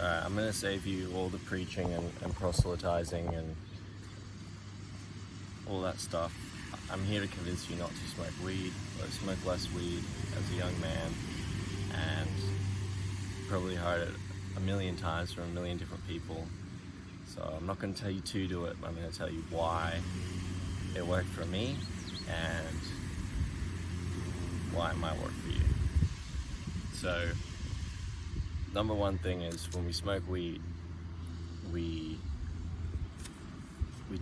I'm going to save you all the preaching and proselytizing and all that stuff. I'm here to convince you not to smoke weed or smoke less weed as a young man, and probably heard it a million times from a million different people. So I'm not going to tell you to do it, but I'm going to tell you why it worked for me and why it might work for you. So, number one thing is when we smoke weed, we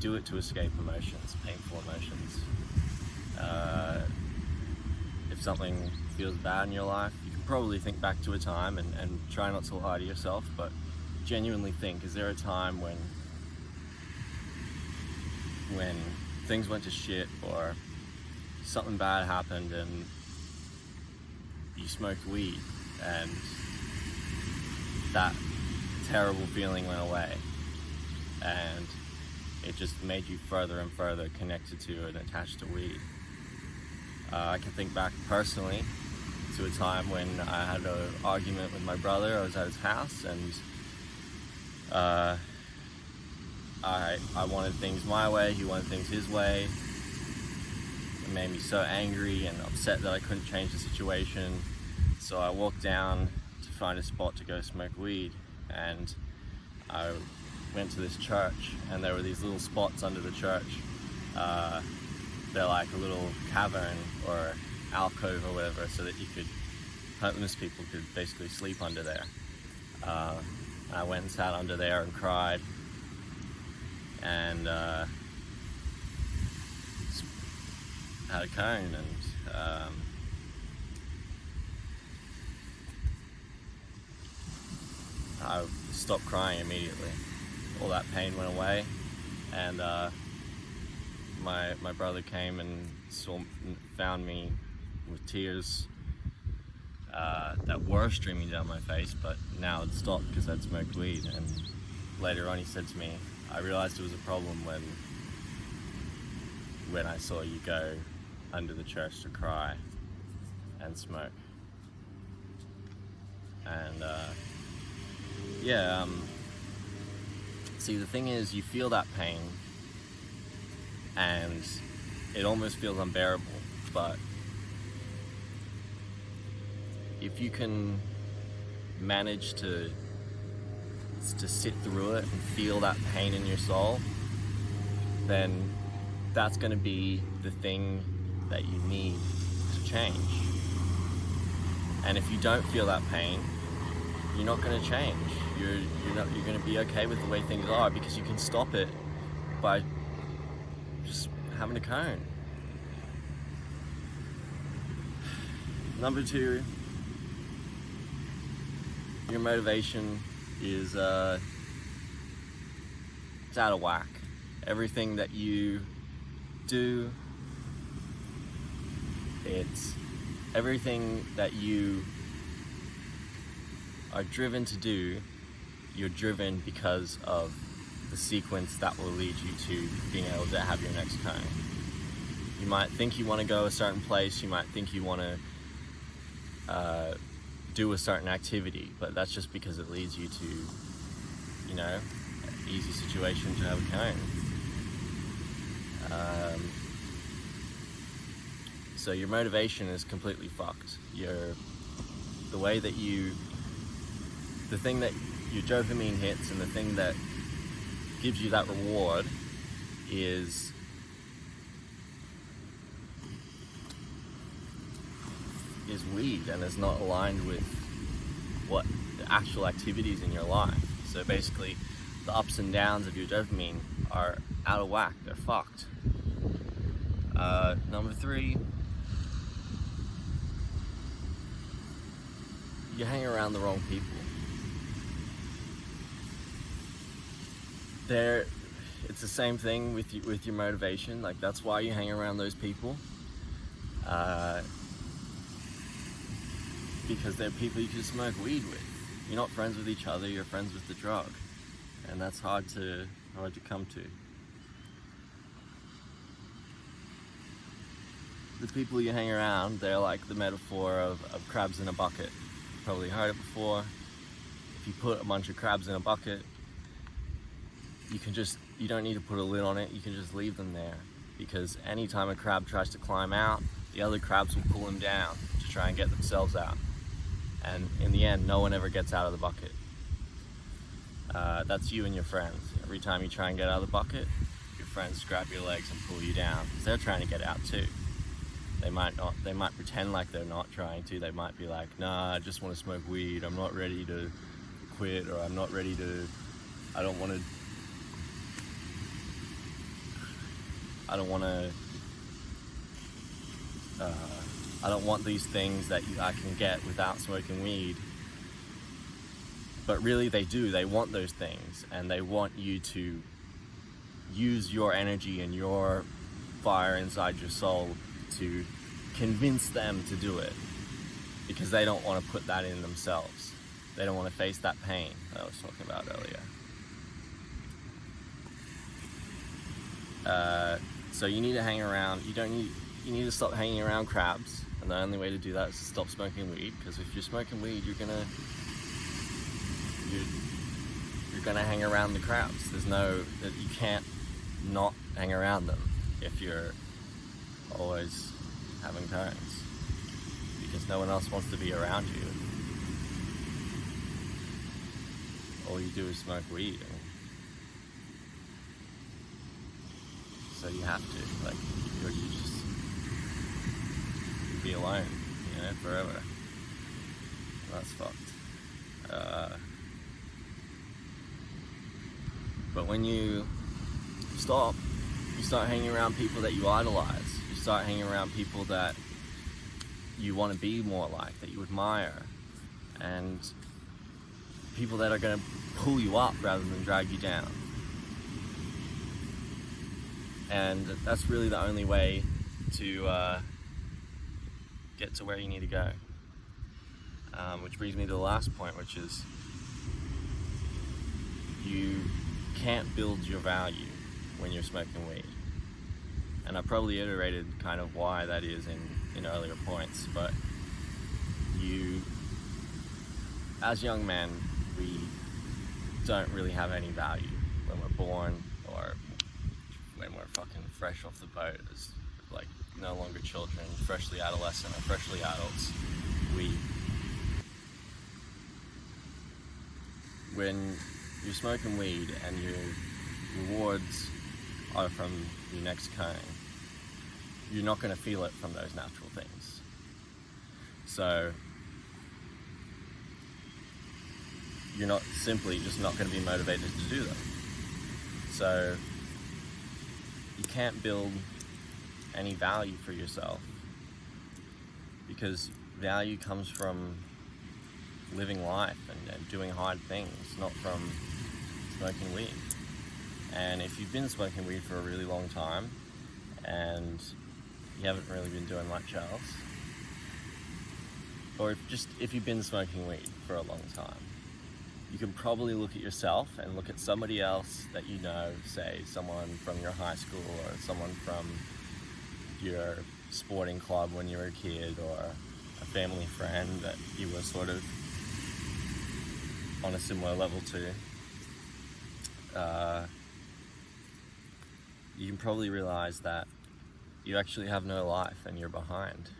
do it to escape emotions, painful emotions. If something feels bad in your life, you can probably think back to a time and try not to lie to yourself, but genuinely think, is there a time when things went to shit or something bad happened and you smoked weed and that terrible feeling went away and it just made you further and further connected to and attached to weed? I can think back personally to a time when I had an argument with my brother. I was at his house and I wanted things my way, he wanted things his way. It made me so angry and upset that I couldn't change the situation. So I walked down to find a spot to go smoke weed, and I went to this church, and there were these little spots under the church. They're like a little cavern or alcove or whatever, so that homeless people could basically sleep under there. I went and sat under there and cried, and had a cone, and I stopped crying immediately. All that pain went away, and my brother came and found me with tears that were streaming down my face, but now it stopped because I'd smoked weed. And later on he said to me, I realized it was a problem when I saw you go under the church to cry and smoke. And see, the thing is, you feel that pain and it almost feels unbearable, but if you can manage to sit through it and feel that pain in your soul, then that's going to be the thing that you need to change. And if you don't feel that pain, you're not going to change. You're going to be okay with the way things are, because you can stop it by just having a cone. Number two, your motivation is it's out of whack. Everything that you do, it's everything that you are driven to do, you're driven because of the sequence that will lead you to being able to have your next cone. You might think you want to go a certain place, you might think you want to do a certain activity, but that's just because it leads you to, an easy situation to have a cone. So your motivation is completely fucked. The thing that your dopamine hits and the thing that gives you that reward is weed, and is not aligned with what the actual activities in your life. So basically, the ups and downs of your dopamine are out of whack. They're fucked. Number three, you hang around the wrong people. It's the same thing with your motivation. Like, that's why you hang around those people, because they're people you can smoke weed with. You're not friends with each other, you're friends with the drug, and that's hard to come to. The people you hang around, they're like the metaphor of crabs in a bucket. You've probably heard it before. if you put a bunch of crabs in a bucket, you don't need to put a lid on it, you can just leave them there, because anytime a crab tries to climb out, the other crabs will pull him down to try and get themselves out, and in the end no one ever gets out of the bucket. That's you and your friends. Every time you try and get out of the bucket, your friends grab your legs and pull you down, because they're trying to get out too. They might pretend like they're not trying to. They might be like, nah, I just want to smoke weed, I'm not ready to quit, or I'm not ready to, I don't want these things that I can get without smoking weed. But really they do, they want those things, and they want you to use your energy and your fire inside your soul to convince them to do it, because they don't want to put that in themselves. They don't want to face that pain that I was talking about earlier. So you need to hang around. You need to stop hanging around crabs, and the only way to do that is to stop smoking weed, because if you're smoking weed, you're gonna hang around the crabs. You can't not hang around them if you're always having turns, because no one else wants to be around you. All you do is smoke weed, and so you have to, like, you just be alone, forever. That's fucked. But when you stop, you start hanging around people that you idolize. You start hanging around people that you want to be more like, that you admire, and people that are going to pull you up rather than drag you down. And that's really the only way to get to where you need to go. Which brings me to the last point, which is you can't build your value when you're smoking weed. And I probably iterated kind of why that is in earlier points, but as young men, we don't really have any value when we're born, or when we're fucking fresh off the boat as like no longer children, freshly adolescent or freshly adults. When you're smoking weed and your rewards are from your next cone, you're not going to feel it from those natural things. So you're not going to be motivated to do them. So you can't build any value for yourself, because value comes from living life and doing hard things, not from smoking weed. And if you've been smoking weed for a really long time and you haven't really been doing much else, or if you've been smoking weed for a long time, you can probably look at yourself and look at somebody else that you know, say someone from your high school, or someone from your sporting club when you were a kid, or a family friend that you were sort of on a similar level to. You can probably realize that you actually have no life and you're behind.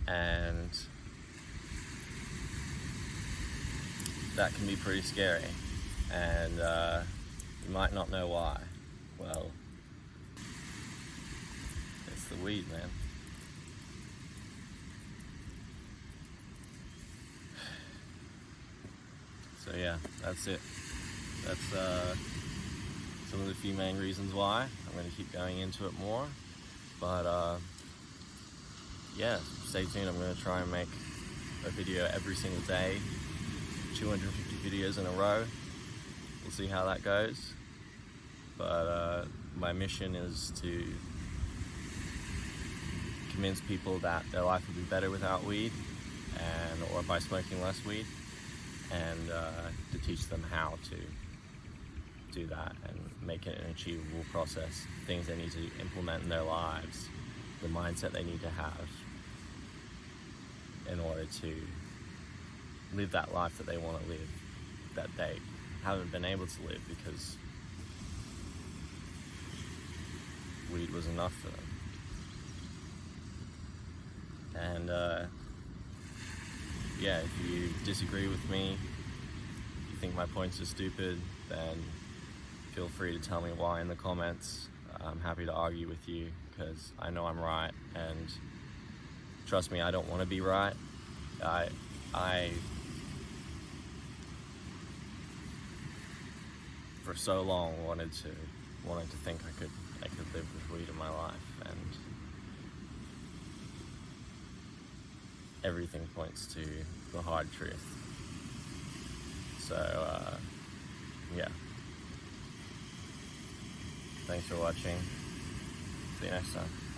And that can be pretty scary, and you might not know why. Well, it's the weed, man. So yeah, that's it. That's some of the few main reasons why. I'm going to keep going into it more, but yeah, stay tuned. I'm going to try and make a video every single day, 250 videos in a row. We'll see how that goes, but my mission is to convince people that their life would be better without weed, or by smoking less weed, and to teach them how to do that and make it an achievable process, things they need to implement in their lives, the mindset they need to have in order to live that life that they want to live, that they haven't been able to live because weed was enough for them. And yeah, if you disagree with me, you think my points are stupid, then feel free to tell me why in the comments. I'm happy to argue with you because I know I'm right, and trust me, I don't want to be right. I for so long wanted to think I could live with weed in my life, and everything points to the hard truth. So yeah, thanks for watching. See you next time.